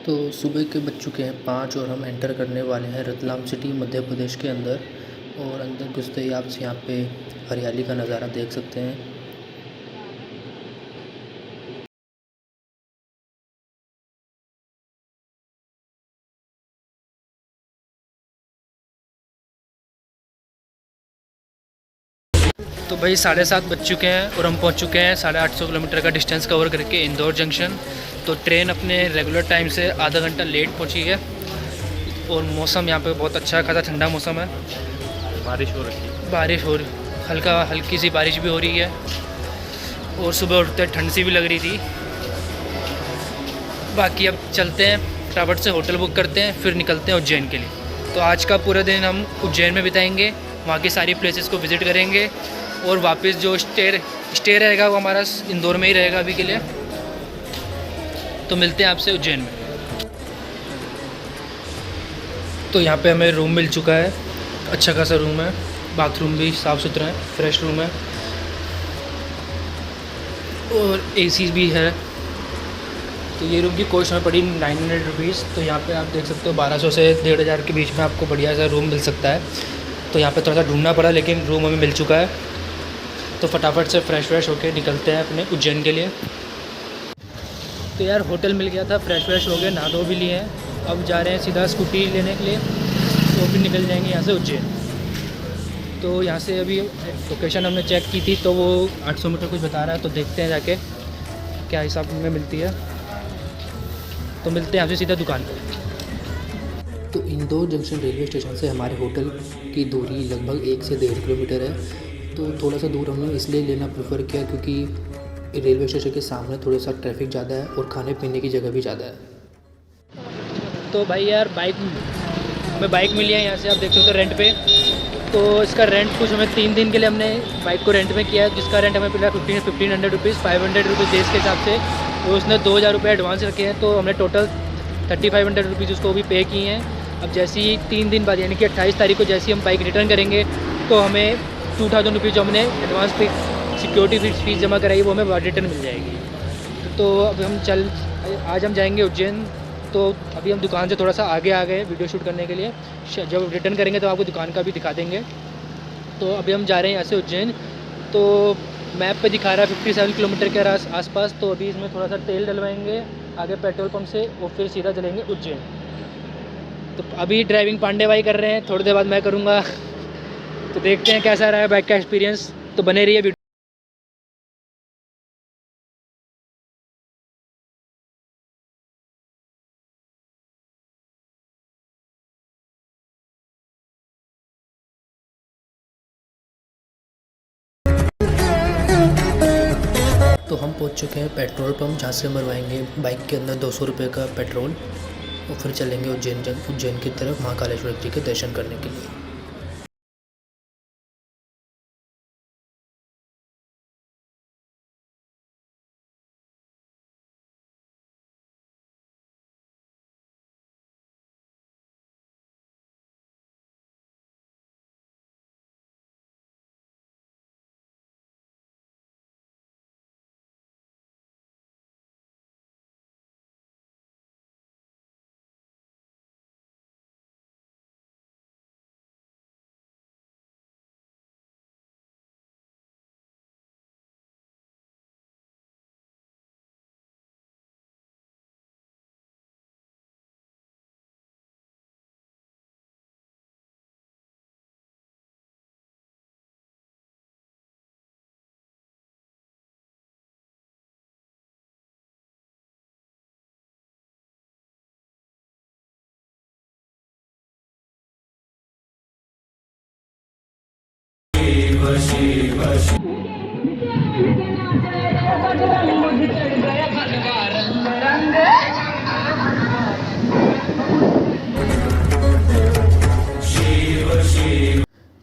तो सुबह के बज चुके हैं 5 और हम एंटर करने वाले हैं रतलाम सिटी मध्य प्रदेश के अंदर। और अंदर घुसते ही आप यहाँ पे हरियाली का नज़ारा देख सकते हैं। तो भाई 7:30 बज चुके हैं और हम पहुंच चुके हैं 850 किलोमीटर का डिस्टेंस कवर करके इंदौर जंक्शन। तो ट्रेन अपने रेगुलर टाइम से आधा घंटा लेट पहुंची है। और मौसम यहाँ पे बहुत अच्छा खासा ठंडा मौसम है। बारिश हो रही है। बारिश हो रही, हल्की सी बारिश भी हो रही है। और सुबह उठते ठंड सी भी लग रही थी। बाकी अब चलते हैं, फटाफट से होटल बुक करते हैं, फिर निकलते हैं उज्जैन के लिए। तो आज का पूरा दिन हम उज्जैन में बिताएंगे, वहाँ की सारी प्लेसेस को विज़िट करेंगे। और वापस जो स्टे रहेगा वो हमारा इंदौर में ही रहेगा अभी के लिए। तो मिलते हैं आपसे उज्जैन में। तो यहाँ पे हमें रूम मिल चुका है, अच्छा खासा रूम है, बाथरूम भी साफ़ सुथरा है, फ्रेश रूम है और एसी भी है। तो ये रूम की कॉस्ट हमें पड़ी 900 रुपीज़। तो यहाँ पे आप देख सकते हो 1200 से 1500 के बीच में आपको बढ़िया सा रूम मिल सकता है। तो यहाँ पे थोड़ा सा ढूंढना पड़ा, लेकिन रूम हमें मिल चुका है। तो फटाफट से फ्रेश होके निकलते हैं अपने उज्जैन के लिए। तो यार होटल मिल गया था, फ्रेश हो गए, नहा धो भी लिए हैं। अब जा रहे हैं सीधा स्कूटी लेने के लिए, तो फिर निकल जाएंगे यहाँ से उज्जैन। तो यहाँ से अभी लोकेशन हमने चेक की थी, तो वो 800 मीटर कुछ बता रहा है। तो देखते हैं जाके क्या हिसाब में मिलती है। तो मिलते हैं आपसे सीधा दुकान पर। तो इंदौर जंक्शन रेलवे स्टेशन से हमारे होटल की दूरी लगभग 1 से 1.5 किलोमीटर है। तो थोड़ा सा दूर हमने इसलिए लेना प्रेफर किया क्योंकि रेलवे स्टेशन के सामने थोड़ा सा ट्रैफिक ज़्यादा है और खाने पीने की जगह भी ज़्यादा है। तो भाई यार हमें बाइक मिली है यहाँ से, आप देख सकते हो रेंट पे। तो इसका रेंट कुछ हमें 3 दिन के लिए हमने बाइक को रेंट में किया है, जिसका रेंट हमें मिला 1500 रुपीज़, 500 रुपीज़ डेज़ के हिसाब से। तो उसने 2000 रुपये एडवांस रखे हैं, तो हमने टोटल 3500 रुपीज़ उसको भी पे किए हैं। अब जैसे ही 3 दिन बाद यानी कि 28 तारीख को जैसे ही हम बाइक रिटर्न करेंगे, तो हमें 2000 रुपीज़ जो हमने एडवांस पे सिक्योरिटी फीस जमा कराई वो हमें रिटर्न मिल जाएगी। तो अब आज हम जाएंगे उज्जैन। तो अभी हम दुकान से थोड़ा सा आगे आ गए वीडियो शूट करने के लिए। जब रिटर्न करेंगे तो आपको दुकान का भी दिखा देंगे। तो अभी हम जा रहे हैं यहाँ से उज्जैन। तो मैप पे दिखा रहा है 57 किलोमीटर के आसपास। तो अभी इसमें थोड़ा सा तेल डलवाएंगे आगे पेट्रोल पंप से और फिर सीधा चलेंगे उज्जैन। तो अभी ड्राइविंग पांडे भाई कर रहे हैं, थोड़ी देर बाद मैं करूँगा। तो देखते हैं कैसा रहा है बाइक का एक्सपीरियंस। तो बने रहिए वीडियो। तो हम पहुंच चुके हैं पेट्रोल पंप, जहाँ से मरवाएंगे बाइक के अंदर 200 रुपये का पेट्रोल और फिर चलेंगे उज्जैन की तरफ महाकालेश्वर जी के दर्शन करने के लिए।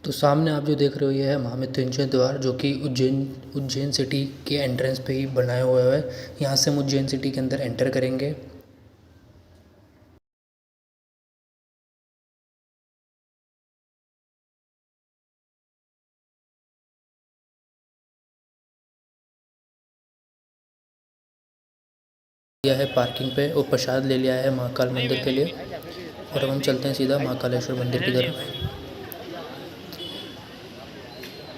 तो सामने आप जो देख रहे हो ये है महामृत्युंजय द्वार, जो कि उज्जैन सिटी के एंट्रेंस पे ही बनाया हुआ है। यहाँ से हम उज्जैन सिटी के अंदर एंटर करेंगे। लिया है पार्किंग पे और प्रसाद ले लिया है महाकाल मंदिर के लिए और अब हम चलते हैं सीधा महाकालेश्वर मंदिर की तरफ।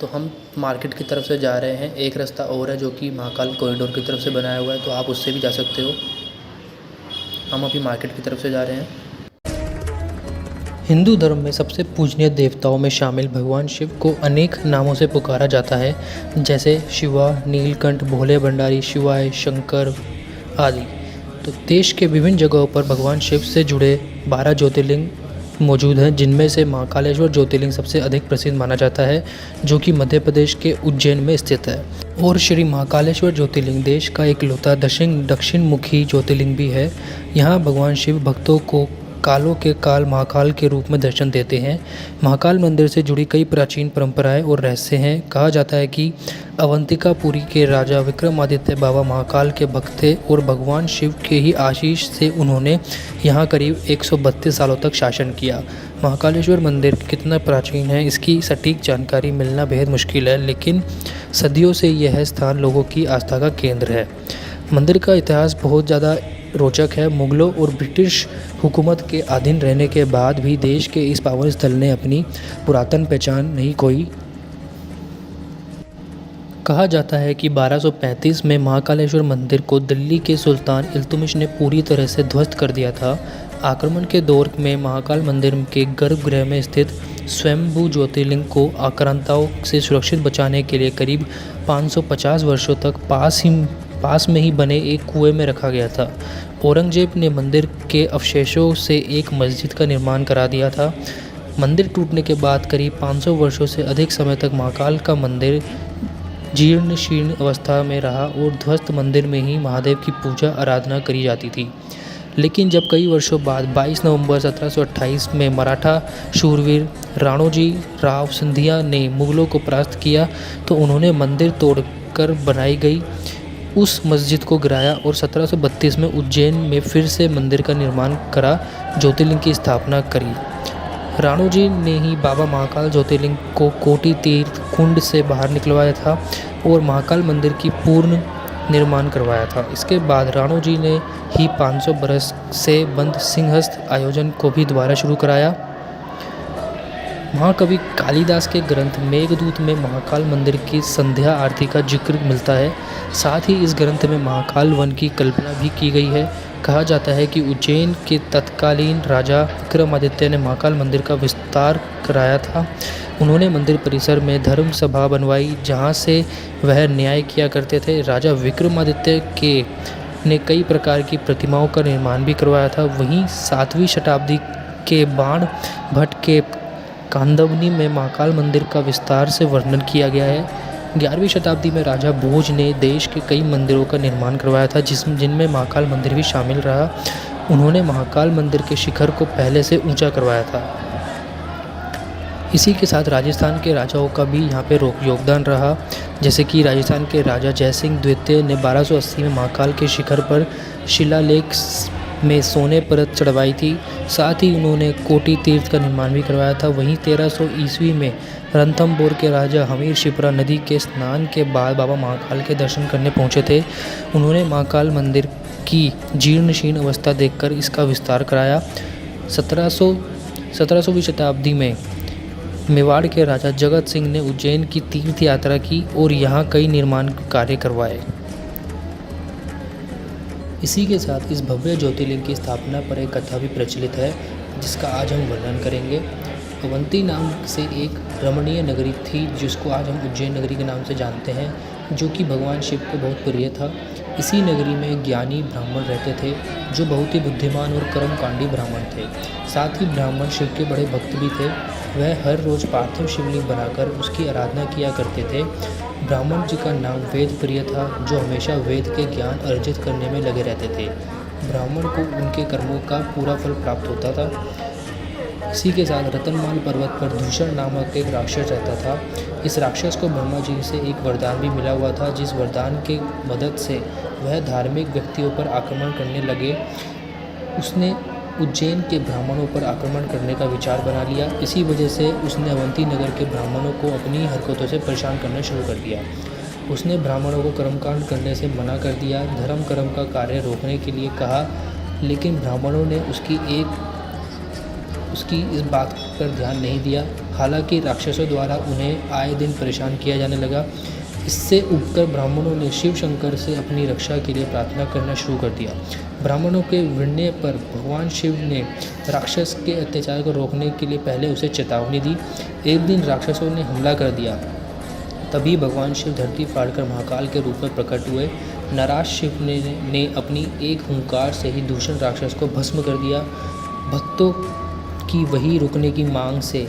तो हम मार्केट की तरफ से जा रहे हैं, एक रास्ता और है जो कि महाकाल कॉरिडोर की तरफ से बनाया हुआ है, तो आप उससे भी जा सकते हो। हम अभी मार्केट की तरफ से जा रहे हैं। हिंदू धर्म में सबसे पूजनीय देवताओं में शामिल भगवान शिव को अनेक नामों से पुकारा जाता है, जैसे शिवा, नीलकंठ, भोले भंडारी, शिवाय, शंकर आदि। तो देश के विभिन्न जगहों पर भगवान शिव से जुड़े 12 ज्योतिर्लिंग मौजूद हैं, जिनमें से महाकालेश्वर ज्योतिर्लिंग सबसे अधिक प्रसिद्ध माना जाता है, जो कि मध्य प्रदेश के उज्जैन में स्थित है। और श्री महाकालेश्वर ज्योतिर्लिंग देश का इकलौता दक्षिण मुखी ज्योतिर्लिंग भी है। यहाँ भगवान शिव भक्तों को कालों के काल महाकाल के रूप में दर्शन देते हैं। महाकाल मंदिर से जुड़ी कई प्राचीन परंपराएं और रहस्य हैं। कहा जाता है कि अवंतिकापुरी के राजा विक्रमादित्य बाबा महाकाल के भक्त थे और भगवान शिव के ही आशीष से उन्होंने यहाँ करीब 132 सालों तक शासन किया। महाकालेश्वर मंदिर कितना प्राचीन है, इसकी सटीक जानकारी मिलना बेहद मुश्किल है, लेकिन सदियों से यह स्थान लोगों की आस्था का केंद्र है। मंदिर का इतिहास बहुत ज़्यादा रोचक है। मुगलों और ब्रिटिश हुकूमत के अधीन रहने के बाद भी देश के इस पावन स्थल ने अपनी पुरातन पहचान नहीं खोई। कहा जाता है कि 1235 में महाकालेश्वर मंदिर को दिल्ली के सुल्तान इल्तुमिश ने पूरी तरह से ध्वस्त कर दिया था। आक्रमण के दौर में महाकाल मंदिर के गर्भगृह में स्थित स्वयंभू ज्योतिर्लिंग को आक्रांताओं से सुरक्षित बचाने के लिए करीब 550 वर्षों तक पास में ही बने एक कुएं में रखा गया था। औरंगजेब ने मंदिर के अवशेषों से एक मस्जिद का निर्माण करा दिया था। मंदिर टूटने के बाद करीब 500 वर्षों से अधिक समय तक महाकाल का मंदिर जीर्ण शीर्ण अवस्था में रहा और ध्वस्त मंदिर में ही महादेव की पूजा आराधना करी जाती थी। लेकिन जब कई वर्षों बाद 22 नवंबर 1728 में मराठा शूरवीर राणोजी राव सिंधिया ने मुगलों को परास्त किया, तो उन्होंने मंदिर तोड़कर बनाई गई उस मस्जिद को गिराया और 1732 में उज्जैन में फिर से मंदिर का निर्माण करा, ज्योतिर्लिंग की स्थापना करी। राणोजी ने ही बाबा महाकाल ज्योतिर्लिंग को कोटि तीर्थ कुंड से बाहर निकलवाया था और महाकाल मंदिर की पूर्ण निर्माण करवाया था। इसके बाद राणोजी ने ही 500 बरस से बंद सिंहस्थ आयोजन को भी दोबारा शुरू कराया। महाकवि कालिदास के ग्रंथ मेघदूत में महाकाल मंदिर की संध्या आरती का जिक्र मिलता है। साथ ही इस ग्रंथ में महाकाल वन की कल्पना भी की गई है। कहा जाता है कि उज्जैन के तत्कालीन राजा विक्रमादित्य ने महाकाल मंदिर का विस्तार कराया था। उन्होंने मंदिर परिसर में धर्म सभा बनवाई, जहां से वह न्याय किया करते थे। राजा विक्रमादित्य ने कई प्रकार की प्रतिमाओं का निर्माण भी करवाया था। वहीं 7वीं शताब्दी के बाण भट्ट के कांदवनी में महाकाल मंदिर का विस्तार से वर्णन किया गया है। 11वीं शताब्दी में राजा भोज ने देश के कई मंदिरों का निर्माण करवाया था, जिनमें महाकाल मंदिर भी शामिल रहा। उन्होंने महाकाल मंदिर के शिखर को पहले से ऊंचा करवाया था। इसी के साथ राजस्थान के राजाओं का भी यहाँ पे योगदान रहा, जैसे कि राजस्थान के राजा जयसिंह द्वितीय ने 1280 में महाकाल के शिखर पर शिलालेख में सोने परत चढ़वाई थी। साथ ही उन्होंने कोटि तीर्थ का निर्माण भी करवाया था। वहीं 1300 ईस्वी में रणथंभौर के राजा हमीर शिप्रा नदी के स्नान के बाद बाबा महाकाल के दर्शन करने पहुंचे थे। उन्होंने महाकाल मंदिर की जीर्ण शीर्ण अवस्था देखकर इसका विस्तार कराया। 17वीं शताब्दी में मेवाड़ के राजा जगत सिंह ने उज्जैन की तीर्थ यात्रा की और यहाँ कई निर्माण कार्य करवाए। इसी के साथ इस भव्य ज्योतिर्लिंग की स्थापना पर एक कथा भी प्रचलित है, जिसका आज हम वर्णन करेंगे। अवंती नाम से एक रमणीय नगरी थी, जिसको आज हम उज्जैन नगरी के नाम से जानते हैं, जो कि भगवान शिव को बहुत प्रिय था। इसी नगरी में ज्ञानी ब्राह्मण रहते थे, जो बहुत ही बुद्धिमान और कर्मकांडी ब्राह्मण थे। साथ ही ब्राह्मण शिव के बड़े भक्त भी थे। वह हर रोज़ पार्थिव शिवलिंग बनाकर उसकी आराधना किया करते थे। ब्राह्मण जी का नाम वेद प्रिय था, जो हमेशा वेद के ज्ञान अर्जित करने में लगे रहते थे। ब्राह्मण को उनके कर्मों का पूरा फल प्राप्त होता था। इसी के साथ रतनमाल पर्वत पर दूषण नामक एक राक्षस रहता था। इस राक्षस को ब्रह्मा जी से एक वरदान भी मिला हुआ था, जिस वरदान के मदद से वह धार्मिक व्यक्तियों पर आक्रमण करने लगे। उसने उज्जैन के ब्राह्मणों पर आक्रमण करने का विचार बना लिया। इसी वजह से उसने अवंती नगर के ब्राह्मणों को अपनी हरकतों से परेशान करना शुरू कर दिया। उसने ब्राह्मणों को कर्मकांड करने से मना कर दिया, धर्म कर्म का कार्य रोकने के लिए कहा, लेकिन ब्राह्मणों ने उसकी इस बात पर ध्यान नहीं दिया। हालांकि राक्षसों द्वारा उन्हें आए दिन परेशान किया जाने लगा। इससे उबकर ब्राह्मणों ने शिव शंकर से अपनी रक्षा के लिए प्रार्थना करना शुरू कर दिया। ब्राह्मणों के विरने पर भगवान शिव ने राक्षस के अत्याचार को रोकने के लिए पहले उसे चेतावनी दी। एक दिन राक्षसों ने हमला कर दिया। तभी भगवान शिव धरती फाड़कर महाकाल के रूप में प्रकट हुए। नाराज शिव ने अपनी एक हुंकार से ही दूषण राक्षस को भस्म कर दिया। भक्तों की वही रुकने की मांग से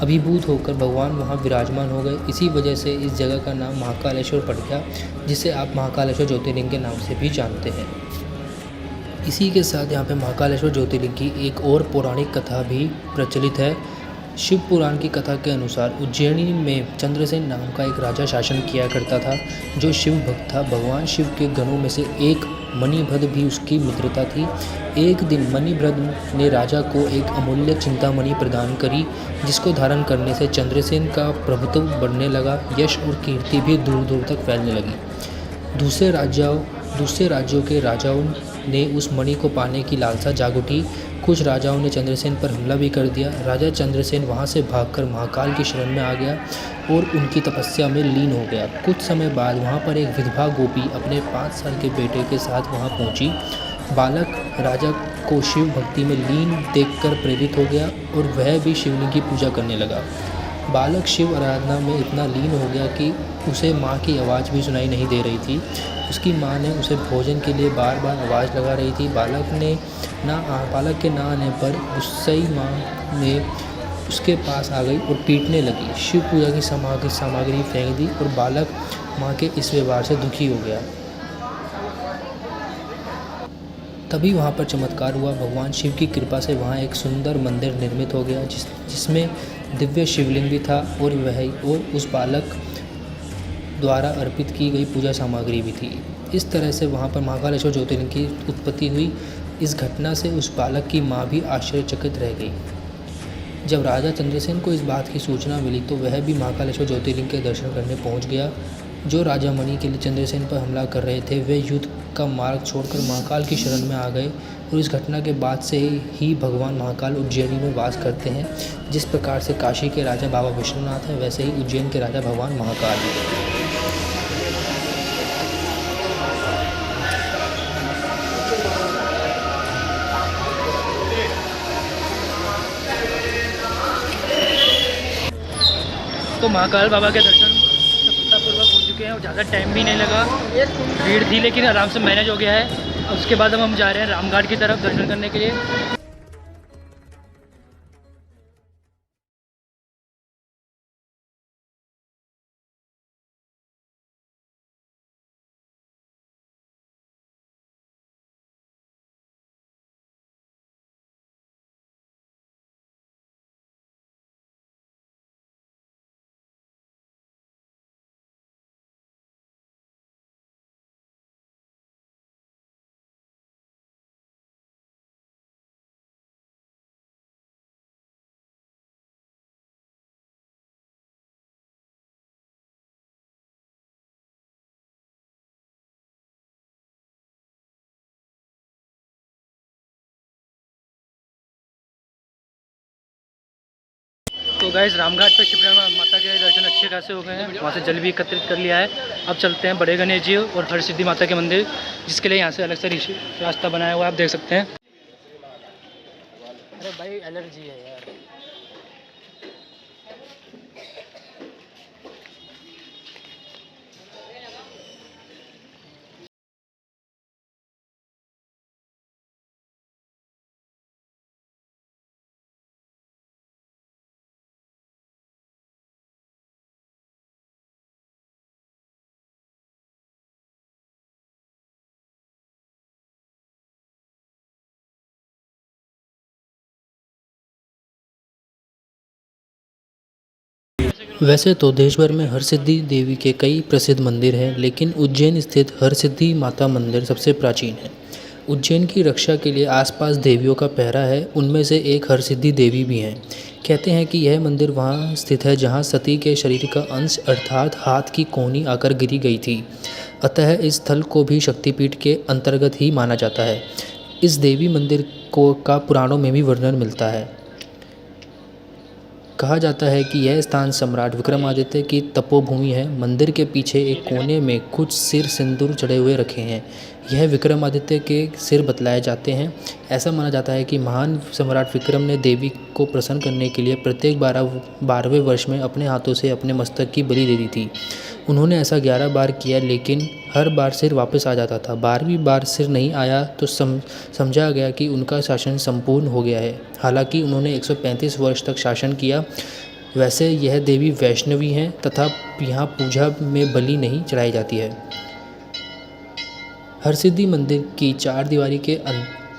अभिभूत होकर भगवान वहां विराजमान हो गए। इसी वजह से इस जगह का नाम महाकालेश्वर पड़ गया, जिसे आप महाकालेश्वर ज्योतिर्लिंग के नाम से भी जानते हैं। इसी के साथ यहाँ पे महाकालेश्वर ज्योतिर्लिंग की एक और पौराणिक कथा भी प्रचलित है। शिव पुराण की कथा के अनुसार उज्जैनी में चंद्रसेन नाम का एक राजा शासन किया करता था, जो शिव भक्त था। भगवान शिव के गणों में से एक मणिभद्र भी उसकी मित्रता थी। एक दिन मणिभद्र ने राजा को एक अमूल्य चिंतामणि प्रदान करी, जिसको धारण करने से चंद्रसेन का प्रभुत्व बढ़ने लगा। यश और कीर्ति भी दूर दूर तक फैलने लगी। दूसरे राज्यों के राजाओं ने उस मणि को पाने की लालसा जाग उठी। कुछ राजाओं ने चंद्रसेन पर हमला भी कर दिया। राजा चंद्रसेन वहां से भागकर महाकाल की शरण में आ गया और उनकी तपस्या में लीन हो गया। कुछ समय बाद वहां पर एक विधवा गोपी अपने 5 साल के बेटे के साथ वहां पहुंची। बालक राजा को शिव भक्ति में लीन देखकर प्रेरित हो गया और वह भी शिवलिंग की पूजा करने लगा। बालक शिव आराधना में इतना लीन हो गया कि उसे माँ की आवाज़ भी सुनाई नहीं दे रही थी। उसकी माँ ने उसे भोजन के लिए बार बार आवाज़ लगा रही थी। बालक के ना आने पर गुस्साई माँ ने उसके पास आ गई और पीटने लगी। शिव पूजा की सामग्री फेंक दी और बालक माँ के इस व्यवहार से दुखी हो गया। तभी वहाँ पर चमत्कार हुआ। भगवान शिव की कृपा से वहाँ एक सुंदर मंदिर निर्मित हो गया, जिसमें दिव्य शिवलिंग भी था और उस बालक द्वारा अर्पित की गई पूजा सामग्री भी थी। इस तरह से वहाँ पर महाकालेश्वर ज्योतिर्लिंग की उत्पत्ति हुई। इस घटना से उस बालक की माँ भी आश्चर्यचकित रह गई। जब राजा चंद्रसेन को इस बात की सूचना मिली तो वह भी महाकालेश्वर ज्योतिर्लिंग के दर्शन करने पहुँच गया। जो राजा मणि के लिए चंद्रसेन पर हमला कर रहे थे, वे युद्ध का मार्ग छोड़कर महाकाल की शरण में आ गए और इस घटना के बाद से ही भगवान महाकाल उज्जैनी में वास करते हैं। जिस प्रकार से काशी के राजा बाबा विश्वनाथ हैं, वैसे ही उज्जैन के राजा भगवान महाकाल हैं। तो महाकाल बाबा के दर्शन सफलतापूर्वक हो चुके हैं और ज़्यादा टाइम भी नहीं लगा। भीड़ थी लेकिन आराम से मैनेज हो गया है। उसके बाद हम जा रहे हैं रामघाट की तरफ दर्शन करने के लिए। तो गाइस रामघाट पे शिप्रा माता के दर्शन अच्छे खासे हो गए हैं। वहाँ से जल भी एकत्रित कर लिया है। अब चलते हैं बड़े गणेश जी और हरसिद्धि माता के मंदिर, जिसके लिए यहाँ से अलग से रास्ता बनाया हुआ है, आप देख सकते हैं। अरे भाई एलर्जी है यार। वैसे तो देश भर में हरसिद्धि देवी के कई प्रसिद्ध मंदिर हैं, लेकिन उज्जैन स्थित हरसिद्धि माता मंदिर सबसे प्राचीन है। उज्जैन की रक्षा के लिए आसपास देवियों का पहरा है। उनमें से एक हरसिद्धि देवी भी हैं। कहते हैं कि यह मंदिर वहाँ स्थित है जहाँ सती के शरीर का अंश अर्थात हाथ की कोहनी आकर गिरी गई थी। अतः इस स्थल को भी शक्तिपीठ के अंतर्गत ही माना जाता है। इस देवी मंदिर को का पुराणों में भी वर्णन मिलता है। कहा जाता है कि यह स्थान सम्राट विक्रमादित्य की तपोभूमि है। मंदिर के पीछे एक कोने में कुछ सिर सिंदूर चढ़े हुए रखे हैं। यह विक्रमादित्य के सिर बतलाए जाते हैं। ऐसा माना जाता है कि महान सम्राट विक्रम ने देवी को प्रसन्न करने के लिए प्रत्येक 12वें वर्ष में अपने हाथों से अपने मस्तक की बलि दे दी थी। उन्होंने ऐसा 11 बार किया, लेकिन हर बार सिर वापस आ जाता था। 12वीं बार सिर नहीं आया तो समझा गया कि उनका शासन संपूर्ण हो गया है। हालांकि उन्होंने 135 वर्ष तक शासन किया। वैसे यह देवी वैष्णवी हैं तथा यहाँ पूजा में बलि नहीं चढ़ाई जाती है। हरसिद्धि मंदिर की 4 दीवारी के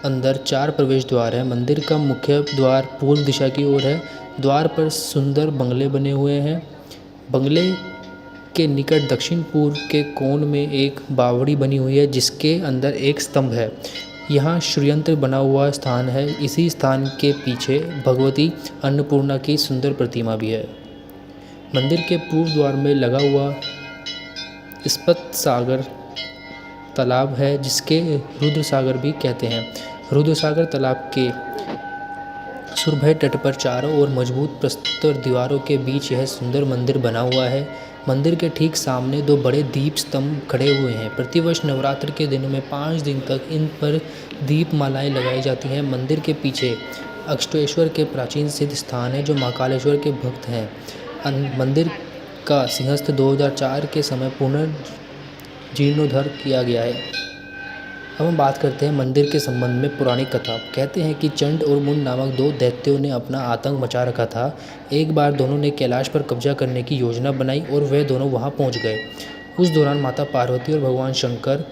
अंदर 4 प्रवेश द्वार हैं। मंदिर का मुख्य द्वार पूर्व दिशा की ओर है। द्वार पर सुंदर बंगले बने हुए हैं। बंगले के निकट दक्षिण पूर्व के कोण में एक बावड़ी बनी हुई है जिसके अंदर एक स्तंभ है। यहाँ श्रीयंत्र बना हुआ स्थान है। इसी स्थान के पीछे भगवती अन्नपूर्णा की सुंदर प्रतिमा भी है। मंदिर के पूर्व द्वार में लगा हुआ स्पत सागर तालाब है जिसके रुद्र सागर भी कहते हैं। रुद्र सागर तालाब के सुरभय तट पर चारों ओर मजबूत प्रस्तर दीवारों के बीच यह सुंदर मंदिर बना हुआ है। मंदिर के ठीक सामने 2 बड़े दीप स्तंभ खड़े हुए हैं। प्रतिवर्ष नवरात्र के दिनों में 5 दिन तक इन पर दीपमालाएं लगाई जाती हैं। मंदिर के पीछे अष्टेश्वर के प्राचीन सिद्ध स्थान है जो महाकालेश्वर के भक्त हैं। मंदिर का सिंहस्थ 2004 के समय पुनर्जीर्णोद्धार किया गया है। अब हम बात करते हैं मंदिर के संबंध में पौराणिक कथा। कहते हैं कि चंड और मुंड नामक 2 दैत्यों ने अपना आतंक मचा रखा था। एक बार दोनों ने कैलाश पर कब्जा करने की योजना बनाई और वे दोनों वहां पहुंच गए। उस दौरान माता पार्वती और भगवान शंकर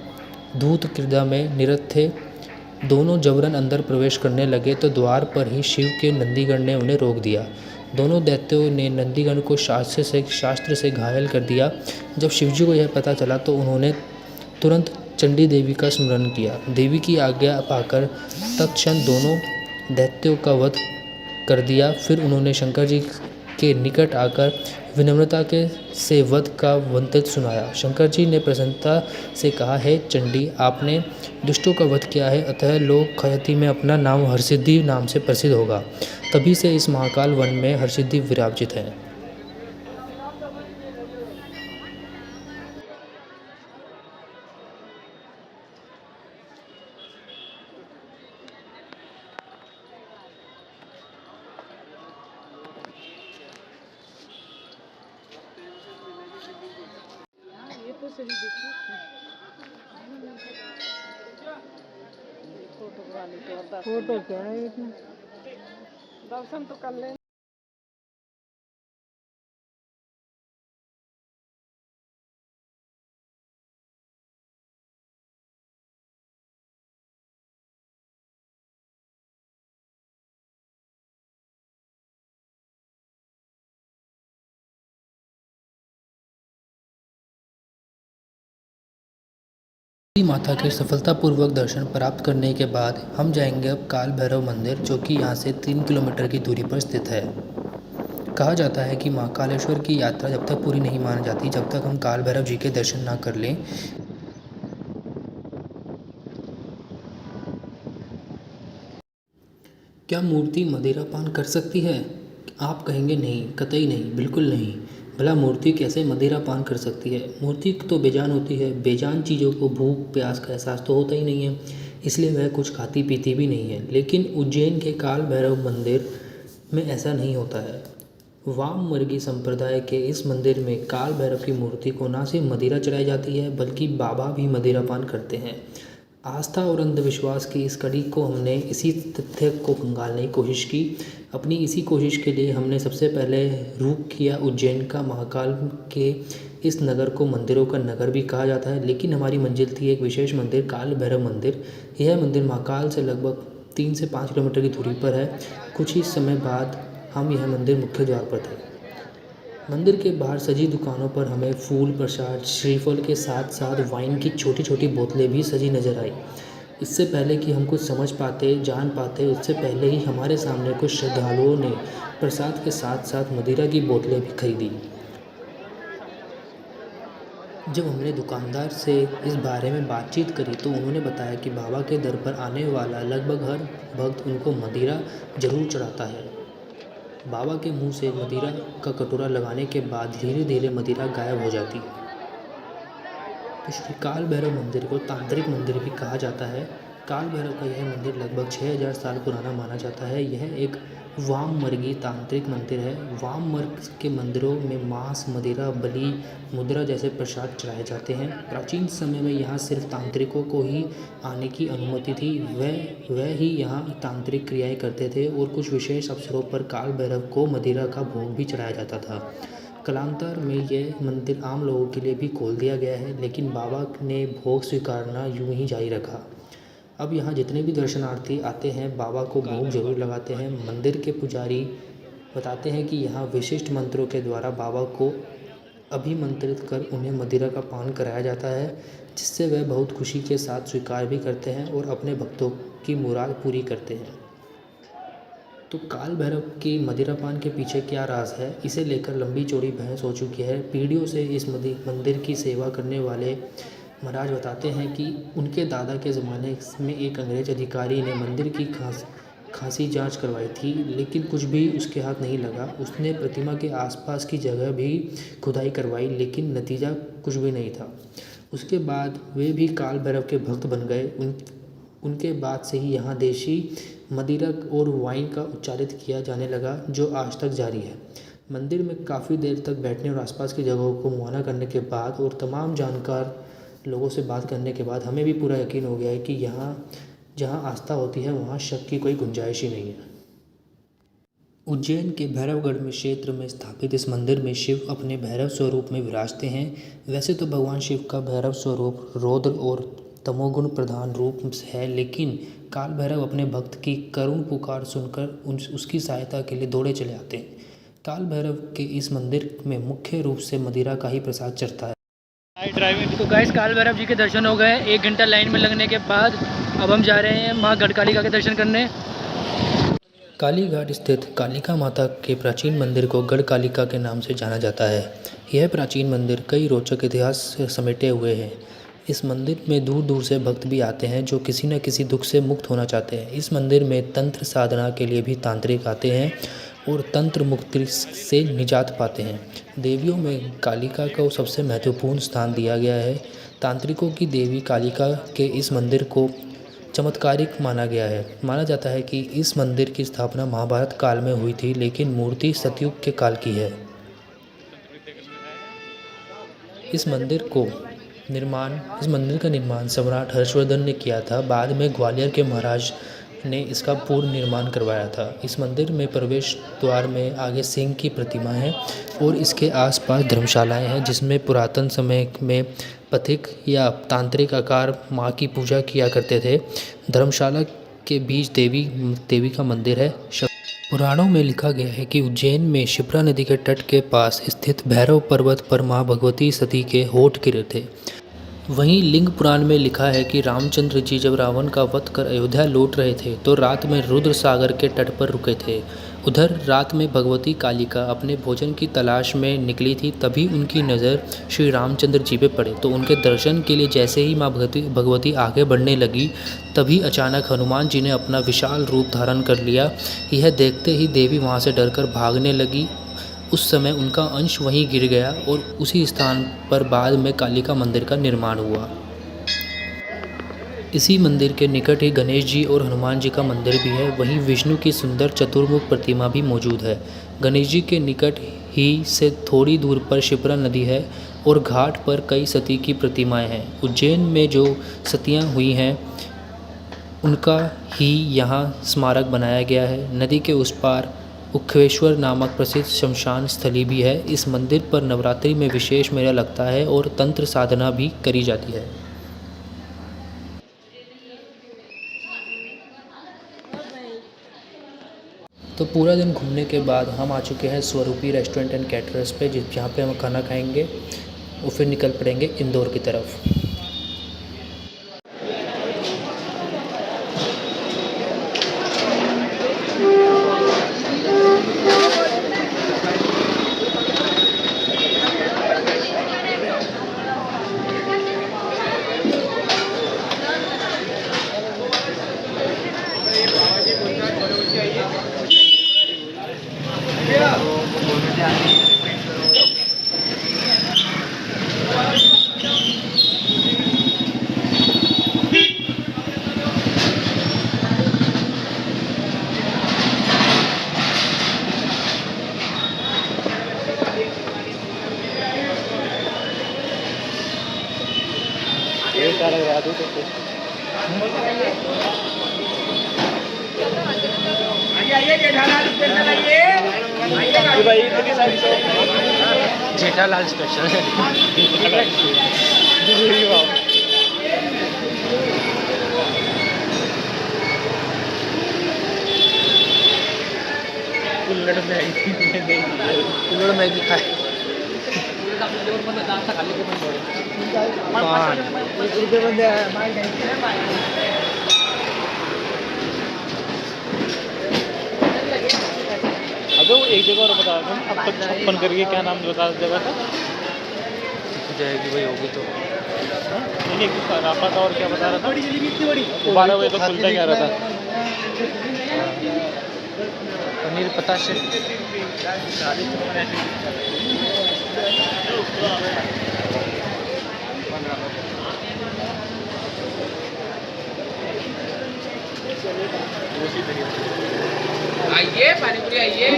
धूत क्रीड़ा में निरत थे। दोनों जबरन अंदर प्रवेश करने लगे तो द्वार पर ही शिव के नंदीगण ने उन्हें रोक दिया। दोनों दैत्यों ने नंदीगण को शास्त्र से घायल कर दिया। जब शिवजी को यह पता चला तो उन्होंने तुरंत चंडी देवी का स्मरण किया। देवी की आज्ञा पाकर तत्क्षण दोनों दैत्यों का वध कर दिया। फिर उन्होंने शंकर जी के निकट आकर विनम्रता से वध का वंतज सुनाया। शंकर जी ने प्रसन्नता से कहा, हे चंडी, आपने दुष्टों का वध किया है, अतः लोक ख्याति में अपना नाम हरसिद्धि नाम से प्रसिद्ध होगा। तभी से इस महाकाल वन में हरसिद्धि विराजित है। फोटो क्या है इसमें? दर्शन तो कर ले। माता के सफलतापूर्वक दर्शन प्राप्त करने के बाद हम जाएंगे अब काल भैरव मंदिर, जो कि यहाँ से 3 किलोमीटर की दूरी पर स्थित है। कहा जाता है कि महाकालेश्वर की यात्रा जब तक पूरी नहीं मानी जाती जब तक हम काल भैरव जी के दर्शन ना कर लें। क्या मूर्ति मदिरा पान कर सकती है? आप कहेंगे नहीं, कतई नहीं, बिल्कुल नहीं। भला मूर्ति कैसे मदिरा पान कर सकती है? मूर्ति तो बेजान होती है। बेजान चीज़ों को भूख प्यास का एहसास तो होता ही नहीं है, इसलिए वह कुछ खाती पीती भी नहीं है। लेकिन उज्जैन के काल भैरव मंदिर में ऐसा नहीं होता है। वाम वर्गीय संप्रदाय के इस मंदिर में काल भैरव की मूर्ति को न सिर्फ मदिरा चढ़ाई जाती है बल्कि बाबा भी मदिरा पान करते हैं। आस्था और अंधविश्वास की इस कड़ी को हमने इसी तथ्य को खंगालने की कोशिश की। अपनी इसी कोशिश के लिए हमने सबसे पहले रुख किया उज्जैन का। महाकाल के इस नगर को मंदिरों का नगर भी कहा जाता है, लेकिन हमारी मंजिल थी एक विशेष मंदिर, काल भैरव मंदिर। यह मंदिर महाकाल से लगभग 3 से 5 किलोमीटर की दूरी पर है। कुछ ही समय बाद हम यह मंदिर मुख्य द्वार पर थे। मंदिर के बाहर सजी दुकानों पर हमें फूल प्रसाद श्रीफल के साथ साथ वाइन की छोटी छोटी बोतलें भी सजी नजर आई। इससे पहले कि हम कुछ समझ पाते जान पाते, उससे पहले ही हमारे सामने कुछ श्रद्धालुओं ने प्रसाद के साथ साथ मदिरा की बोतलें भी खरीदी। जब हमने दुकानदार से इस बारे में बातचीत करी तो उन्होंने बताया कि बाबा के दर पर आने वाला लगभग हर भक्त उनको मदिरा ज़रूर चढ़ाता है। बाबा के मुंह से मदिरा का कटोरा लगाने के बाद धीरे धीरे मदिरा गायब हो जाती। तो श्री काल भैरव मंदिर को तांत्रिक मंदिर भी कहा जाता है। काल भैरव का यह मंदिर लगभग 6000 साल पुराना माना जाता है। यह एक वामवर्गीय तांत्रिक मंदिर है। वामवर्ग के मंदिरों में मांस, मदिरा, बलि, मुद्रा जैसे प्रसाद चढ़ाए जाते हैं। प्राचीन समय में यहाँ सिर्फ तांत्रिकों को ही आने की अनुमति थी। वह ही यहाँ तांत्रिक क्रियाएं करते थे और कुछ विशेष अवसरों पर काल भैरव को मदिरा का भोग भी चढ़ाया जाता था। कालांतर में यह मंदिर आम लोगों के लिए भी खोल दिया गया है, लेकिन बाबा ने भोग स्वीकारना यूं ही जारी रखा। अब यहाँ जितने भी दर्शनार्थी आते हैं बाबा को भोग जरूर लगाते हैं। मंदिर के पुजारी बताते हैं कि यहाँ विशिष्ट मंत्रों के द्वारा बाबा को अभिमंत्रित कर उन्हें मदिरा का पान कराया जाता है, जिससे वह बहुत खुशी के साथ स्वीकार भी करते हैं और अपने भक्तों की मुराद पूरी करते हैं। तो काल भैरव की मदिरा पान के पीछे क्या राज है, इसे लेकर लंबी चौड़ी बहस हो चुकी है। पीढ़ियों से इस मंदिर की सेवा करने वाले महाराज बताते हैं कि उनके दादा के ज़माने में एक अंग्रेज अधिकारी ने मंदिर की खांसी जांच करवाई थी, लेकिन कुछ भी उसके हाथ नहीं लगा। उसने प्रतिमा के आसपास की जगह भी खुदाई करवाई, लेकिन नतीजा कुछ भी नहीं था। उसके बाद वे भी काल भैरव के भक्त बन गए। उनके बाद से ही यहाँ देशी मदिरा और वाइन का उच्चारित किया जाने लगा, जो आज तक जारी है। मंदिर में काफ़ी देर तक बैठने और आसपास की जगहों को मुआयना करने के बाद और तमाम जानकार लोगों से बात करने के बाद हमें भी पूरा यकीन हो गया है कि यहाँ जहाँ आस्था होती है वहाँ शक की कोई गुंजाइश ही नहीं है। उज्जैन के भैरवगढ़ में क्षेत्र में स्थापित इस मंदिर में शिव अपने भैरव स्वरूप में विराजते हैं। वैसे तो भगवान शिव का भैरव स्वरूप रौद्र और तमोगुण प्रधान रूप है, लेकिन काल भैरव अपने भक्त की करुण पुकार सुनकर उसकी सहायता के लिए दौड़े चले आते हैं। काल भैरव के इस मंदिर में मुख्य रूप से मदिरा का ही प्रसाद चढ़ता है। तो गाइस, काल भैरव जी के दर्शन हो गए। 1 घंटा लाइन में लगने के बाद अब हम जा रहे हैं माँ गढ़कालिका के दर्शन करने। कालीघाट स्थित कालिका माता के प्राचीन मंदिर को गढ़कालिका के नाम से जाना जाता है। यह प्राचीन मंदिर कई रोचक इतिहास से समेटे हुए हैं। इस मंदिर में दूर दूर से भक्त भी आते हैं जो किसी न किसी दुख से मुक्त होना चाहते हैं। इस मंदिर में तंत्र साधना के लिए भी तांत्रिक आते हैं और तंत्र मुक्ति से निजात पाते हैं। देवियों में कालिका को सबसे महत्वपूर्ण स्थान दिया गया है। तांत्रिकों की देवी कालिका के इस मंदिर को चमत्कारिक माना गया है। माना जाता है कि इस मंदिर की स्थापना महाभारत काल में हुई थी, लेकिन मूर्ति सतयुग के काल की है। इस मंदिर का निर्माण सम्राट हर्षवर्धन ने किया था। बाद में ग्वालियर के महाराज ने इसका पूर्ण निर्माण करवाया था। इस मंदिर में प्रवेश द्वार में आगे सिंह की प्रतिमा है और इसके आसपास धर्मशालाएं हैं, जिसमें पुरातन समय में पथिक या तांत्रिक आकार माँ की पूजा किया करते थे। धर्मशाला के बीच देवी का मंदिर है। पुराणों में लिखा गया है कि उज्जैन में शिप्रा नदी के तट के पास स्थित भैरव पर्वत पर माँ भगवती सती के होठ गिरे थे। वहीं लिंग पुराण में लिखा है कि रामचंद्र जी जब रावण का वध कर अयोध्या लौट रहे थे तो रात में रुद्र सागर के तट पर रुके थे। उधर रात में भगवती कालिका अपने भोजन की तलाश में निकली थी। तभी उनकी नज़र श्री रामचंद्र जी पे पड़े तो उनके दर्शन के लिए जैसे ही माँ भगवती आगे बढ़ने लगी, तभी अचानक हनुमान जी ने अपना विशाल रूप धारण कर लिया। यह देखते ही देवी वहाँ से डरकर भागने लगी। उस समय उनका अंश वहीं गिर गया और उसी स्थान पर बाद में कालिका मंदिर का निर्माण हुआ। इसी मंदिर के निकट ही गणेश जी और हनुमान जी का मंदिर भी है। वहीं विष्णु की सुंदर चतुर्मुख प्रतिमा भी मौजूद है। गणेश जी के निकट ही से थोड़ी दूर पर शिप्रा नदी है और घाट पर कई सती की प्रतिमाएं हैं। उज्जैन में जो सतियां हुई हैं उनका ही यहाँ स्मारक बनाया गया है। नदी के उस पार उखवेश्वर नामक प्रसिद्ध शमशान स्थली भी है। इस मंदिर पर नवरात्रि में विशेष मेला लगता है और तंत्र साधना भी करी जाती है। तो पूरा दिन घूमने के बाद हम आ चुके हैं स्वरूपी रेस्टोरेंट एंड कैटरर्स पे, जहाँ पे हम खाना खाएंगे और फिर निकल पड़ेंगे इंदौर की तरफ। लग रहा है तो भाई इतनी सारी जेठालाल स्पेशल। कुल्हड़ मैगी खाए। पान। अबे वो एक जगह और बता दो अब तक 56 करके क्या नाम बता जगह था जाएगी भाई, होगी तो। नहीं कुछ राफा था और क्या बता रहा था 12 बजे तो खुलता क्या रहा था पनीर पताशे। आइए पानी पूरी आइए।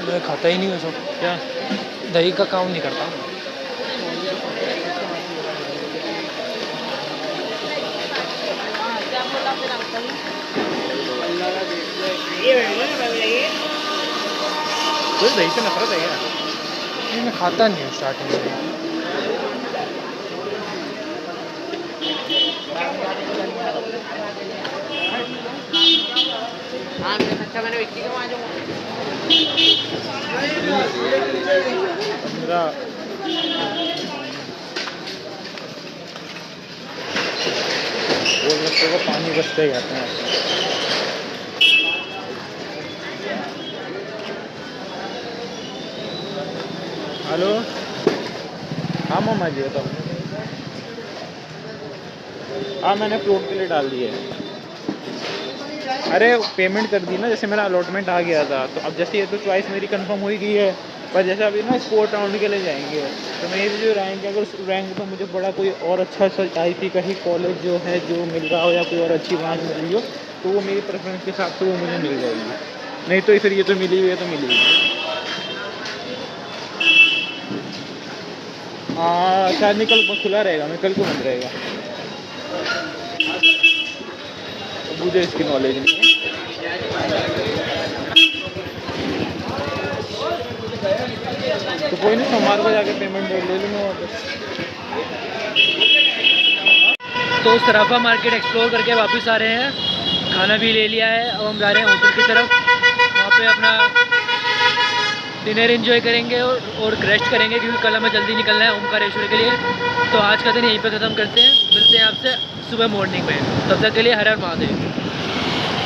मैं खाता ही नहीं हूँ सब। क्या दही का काम नहीं करता। तो दही से नफरत है क्या नहीं, मैं खाता नहीं हूँ स्टार्टिंग से। हाँ अच्छा मैंने व्यक्ति को वहाँ मेरा गोलगप्पे को पानी बचते कहते हैं हेलो हाँ मामा जी बताओ हाँ मैंने फ्लोट के लिए डाल दिए अरे पेमेंट कर दी ना जैसे मेरा अलॉटमेंट आ गया था तो अब जैसे ये तो चॉइस मेरी कंफर्म हो ही गई है पर जैसे अभी ना स्पोर्ट राउंड के लिए जाएंगे तो मेरी जो रैंक है अगर रैंक तो मुझे बड़ा कोई और अच्छा आईटी का ही कॉलेज जो है जो मिल रहा हो या कोई और अच्छी ब्रांच मिल रही हो तो वो मेरी प्रेफरेंस के हिसाब से वो मुझे मिल जाएगी नहीं तो फिर ये तो मिली हुई है तो मिली हुई हाँ शायद नहीं कल खुला रहेगा मैं कल को बंद रहेगा मुझे इसकी नॉलेज नहीं है तो कोई नहीं सोमवार को जाके पेमेंट ले लूँगा वापस तो सराफा मार्केट एक्सप्लोर करके वापस आ रहे हैं। खाना भी ले लिया है। अब हम जा रहे हैं होटल की तरफ। वहाँ पे अपना डिनर एंजॉय करेंगे और रेस्ट करेंगे क्योंकि कल हमें जल्दी निकलना है ओमकारेश्वर के लिए। तो आज का दिन यहीं पे ख़त्म करते हैं। मिलते हैं आपसे सुबह मॉर्निंग में। तब तक के लिए हर हर महादेव।